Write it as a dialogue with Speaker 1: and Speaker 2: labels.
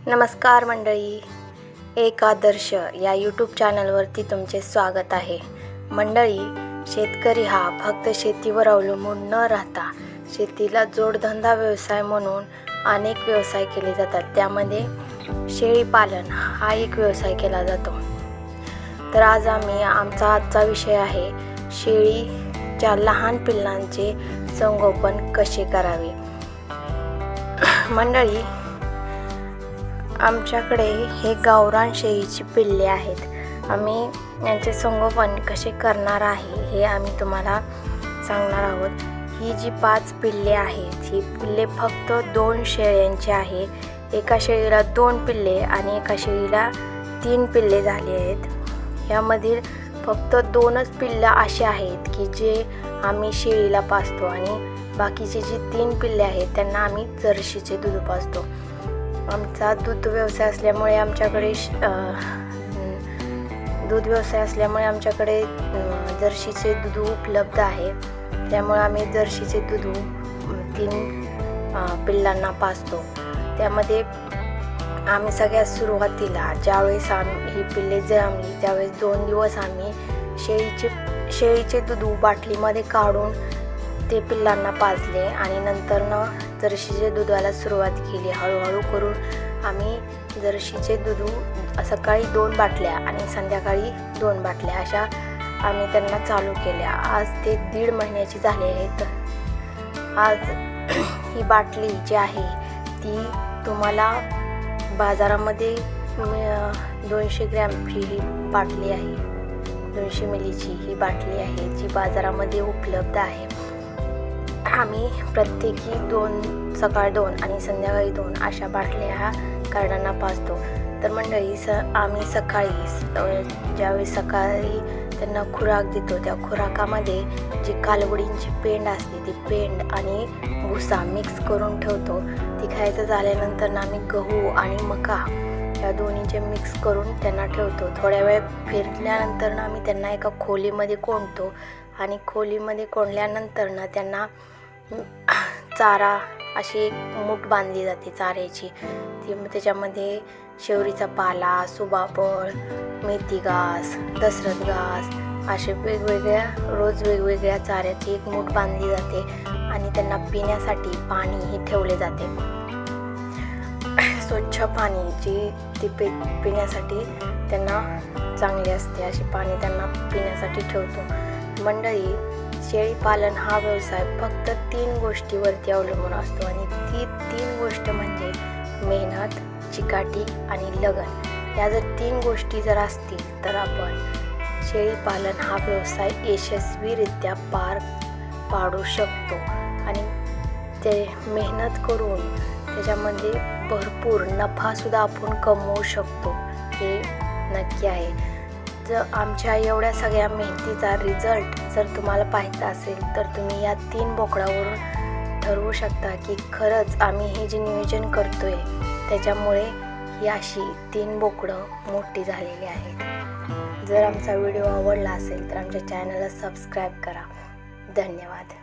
Speaker 1: नमस्कार मंडळी, एक आदर्श या यूट्यूब चॅनलवरती तुमचे स्वागत आहे. मंडळी, शेतकरी हा फक्त शेतीवर अवलंबून न राहता शेतीला जोडधंदा व्यवसाय म्हणून अनेक व्यवसाय केले जातात. त्यामध्ये शेळीपालन हा एक व्यवसाय केला जातो. तर आज आमचा आजचा विषय आहे शेळीच्या लहान पिल्लांचे संगोपन कसे करावे. मंडळी, आमच्याकडे हे गावरान शेळीची पिल्ले आहेत. आम्ही यांचे संगोपन कसे करणार आहे हे आम्ही तुम्हाला सांगणार आहोत. ही जी 5 पिल्ले आहेत, ही पिल्ले फक्त 2 शेळ्यांची आहे. एका शेळीला 2 पिल्ले आणि एका शेळीला 3 पिल्ले झाले आहेत. यामधील फक्त 2च पिल्लं असे आहेत की जे आम्ही शेळीला पाजतो आणि बाकीचे जी 3 पिल्ले आहेत त्यांना आम्ही जर्सीचे दूध पाजतो. आमचा दूध व्यवसाय असल्यामुळे आमच्याकडे जर्सीचे दूध उपलब्ध आहे. त्यामुळे आम्ही जर्सीचे दूध 3 पिल्लांना पाजतो. त्यामध्ये आम्ही सगळ्यात सुरुवातीला ज्यावेळेस ही पिल्ले जन्मली त्यावेळेस 2 दिवस आम्ही शेळीचे दूध बाटलीमध्ये काढून ते पिल्लांना पाजले आणि नंतरनं जर्सीचे दुधाला सुरुवात केली. हळूहळू करून आम्ही जर्सीचे दूध सकाळी 2 बाटल्या आणि संध्याकाळी 2 बाटल्या अशा आम्ही त्यांना चालू केल्या. आज ते 1.5 महिन्याची झाले आहेत. आज ही बाटली जी आहे ती तुम्हाला बाजारामध्ये 200 ग्रॅमची ही बाटली आहे. 200 मिलीची ही बाटली आहे जी बाजारामध्ये उपलब्ध आहे. आम्ही प्रत्येकी 2 सकाळी 2 आणि संध्याकाळी 2 अशा बाटल्या ह्या कार्डांना पाजतो. तर मंडळी, आम्ही ज्यावेळेस सकाळी त्यांना खुराक देतो त्या खुराकामध्ये जी कालवडींची पेंड असते ती पेंड आणि भुसा मिक्स करून ठेवतो. ती खायचं झाल्यानंतर आम्ही गहू आणि मका या दोन्हीचे मिक्स करून त्यांना ठेवतो. थोड्या वेळ फिरल्यानंतर आम्ही त्यांना एका खोलीमध्ये कोंडतो आणि खोलीमध्ये कोंडल्यानंतर त्यांना चारा अशी एक मूठ बांधली जाते चाऱ्याची. त्याच्यामध्ये शेवरीचा पाला, सुबाफळ, मेथी घास, दसरथ घास असे रोज वेगवेगळ्या चाऱ्याची एक मूठ बांधली जाते आणि त्यांना पिण्यासाठी पाणीही ठेवले जाते. स्वच्छ पाणी ती पिण्यासाठी त्यांना चांगली असते अशी पाणी त्यांना पिण्यासाठी ठेवतो. मंडळी, शेळीपालन हा व्यवसाय फक्त 3 गोष्टीवरती अवलंबून असतो आणि ती 3 गोष्ट म्हणजे मेहनत, चिकाटी आणि लगन. या जर 3 गोष्टी जर असतील तर आपण शेळीपालन हा व्यवसाय यशस्वीरित्या पार पाडू शकतो आणि ते मेहनत करून त्याच्यामध्ये भरपूर नफासुद्धा आपण कमवू शकतो, हे नक्की आहे. जर आमच्या एवढ्या सगळ्या मेहनतीचा रिझल्ट जर तुम्हाला पाहायचा असेल तर तुम्ही या 3 बोकडावरून ठरवू शकता की खरंच आम्ही हे जे नियोजन करतोय त्याच्यामुळे ही अशी 3 बोकडं मोठी झालेली आहेत. जर आमचा व्हिडिओ आवडला असेल तर आमच्या चॅनलला सबस्क्राईब करा. धन्यवाद.